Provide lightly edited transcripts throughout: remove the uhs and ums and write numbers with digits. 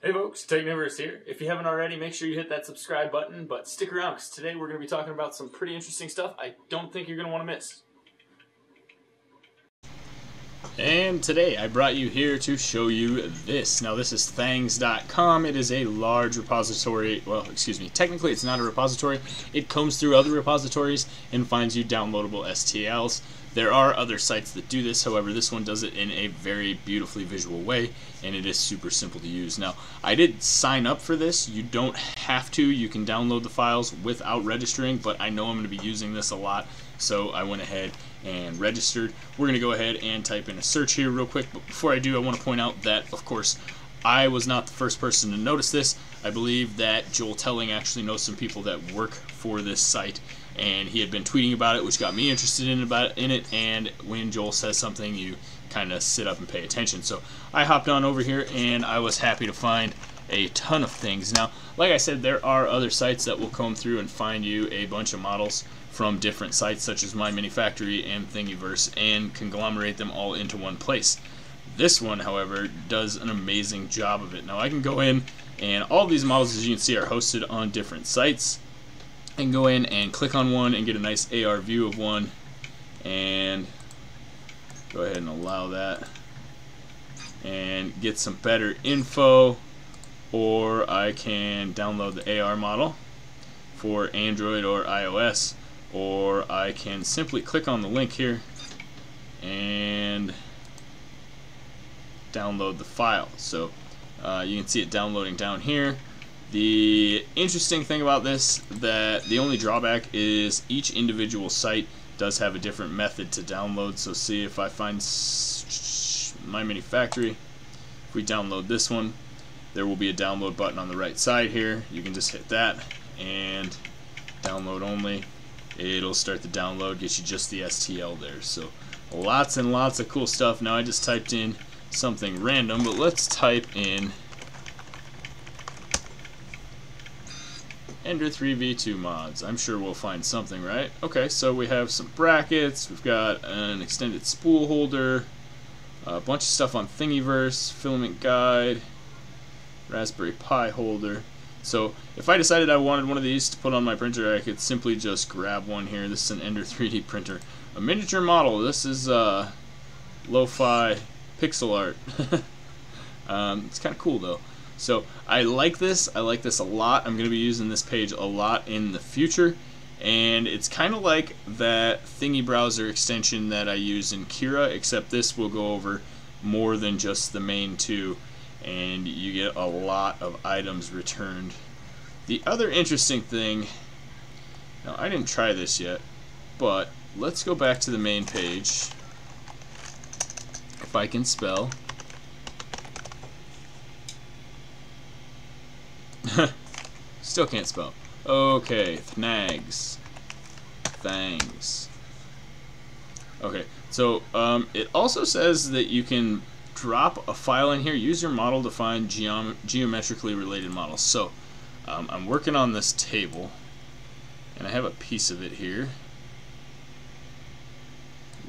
Hey folks, Technivorous here. If you haven't already, make sure you hit that subscribe button, but stick around because today we're going to be talking about some pretty interesting stuff I don't think you're going to want to miss. And today I brought you here to show you this. Now this is thangs.com. It is a large repository. Well, excuse me, technically it's not a repository. It combs through other repositories and finds you downloadable STLs. There are other sites that do this, however this one does it in a very beautifully visual way, and it is super simple to use. Now, I did sign up for this. You don't have to. You can download the files without registering, but I know I'm going to be using this a lot, so I went ahead and registered. We're going to go ahead and type in a search here real quick, but before I do, I want to point out that, of course, I was not the first person to notice this. I believe that Joel Telling actually knows some people that work for this site, and he had been tweeting about it, which got me interested in it. And when Joel says something, you kind of sit up and pay attention. So I hopped on over here, and I was happy to find a ton of things. Now, like I said, there are other sites that will comb through and find you a bunch of models from different sites, such as My Mini Factory and Thingiverse, and conglomerate them all into one place. This one, however, does an amazing job of it. Now, I can go in, and all these models, as you can see, are hosted on different sites. I can go in and click on one and get a nice AR view of one, and go ahead and allow that and get some better info. Or I can download the AR model for Android or iOS, or I can simply click on the link here and download the file. So you can see it downloading down here. The interesting thing about this, that the only drawback is each individual site does have a different method to download. So see, if I find My Mini Factory, if we download this one, there will be a download button on the right side here. You can just hit that and download only. It'll start the download, get you just the STL there. So lots and lots of cool stuff. Now I just typed in something random, but let's type in Ender 3v2 mods. I'm sure we'll find something, right? Okay, so we have some brackets, we've got an extended spool holder, a bunch of stuff on Thingiverse, filament guide, Raspberry Pi holder. So if I decided I wanted one of these to put on my printer, I could simply just grab one here. This is an Ender 3D printer. A miniature model. This is lo-fi pixel art. It's kind of cool though. So I like this. I like this a lot. I'm going to be using this page a lot in the future. And it's kind of like that Thingy browser extension that I use in Kira, except this will go over more than just the main two, and you get a lot of items returned. The other interesting thing, now I didn't try this yet, but let's go back to the main page. If I can spell. Still can't spell. Okay, thangs. Okay, so it also says that you can drop a file in here. Use your model to find geometrically related models. So I'm working on this table, and I have a piece of it here.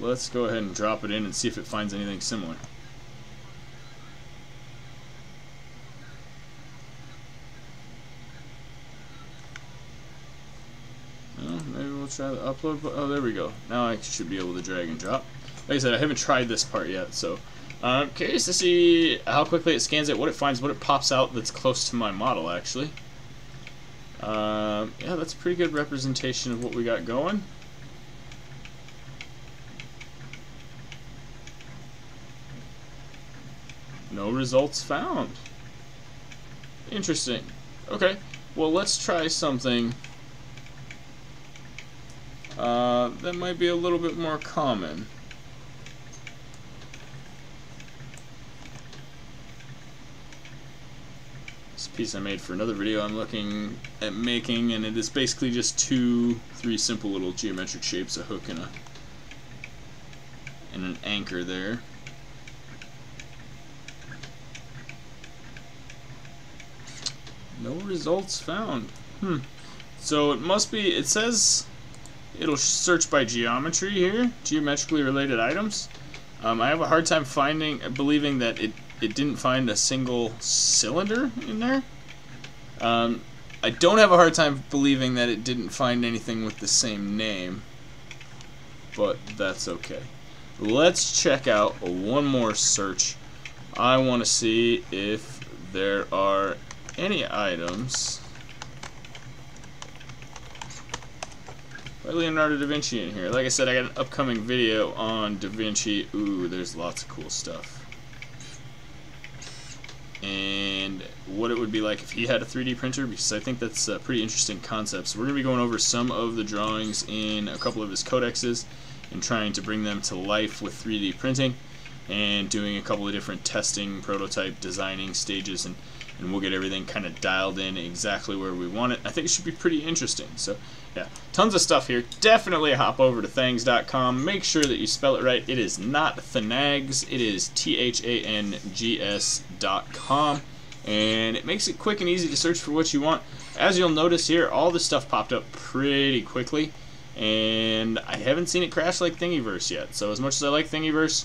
Let's go ahead and drop it in and see if it finds anything similar. Maybe we'll try the upload. Oh, there we go. Now I should be able to drag and drop. Like I said, I haven't tried this part yet, so I'm curious to see how quickly it scans it, what it finds, what it pops out that's close to my model, actually. Yeah, that's a pretty good representation of what we got going. No results found. Interesting. Okay, well, let's try something that might be a little bit more common. This piece I made for another video I'm looking at making, and it is basically just three simple little geometric shapes, a hook and an anchor there. No results found. So it must be, it says it'll search by geometry here, geometrically related items. I have a hard time believing that it it didn't find a single cylinder in there. I don't have a hard time believing that it didn't find anything with the same name, but that's okay. Let's check out one more search. I want to see if there are any items by Leonardo da Vinci in here. Like I said, I got an upcoming video on Da Vinci. Ooh, there's lots of cool stuff. And what it would be like if he had a 3D printer, because I think that's a pretty interesting concept. So we're going to be going over some of the drawings in a couple of his codexes and trying to bring them to life with 3D printing and doing a couple of different testing, prototype, designing stages, and we'll get everything kind of dialed in exactly where we want it. I think it should be pretty interesting. So yeah, tons of stuff here. Definitely hop over to thangs.com. Make sure that you spell it right. It is not Thanags. It is THANGS.com. And it makes it quick and easy to search for what you want. As you'll notice here, all this stuff popped up pretty quickly. And I haven't seen it crash like Thingiverse yet. So as much as I like Thingiverse,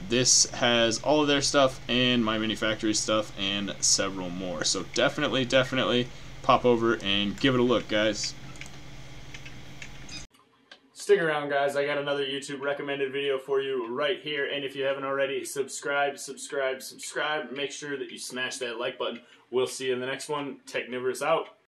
this has all of their stuff and My Mini Factory stuff and several more. So definitely pop over and give it a look, guys. Stick around, guys. I got another YouTube recommended video for you right here. And if you haven't already, subscribe. Make sure that you smash that like button. We'll see you in the next one. Technivorous out.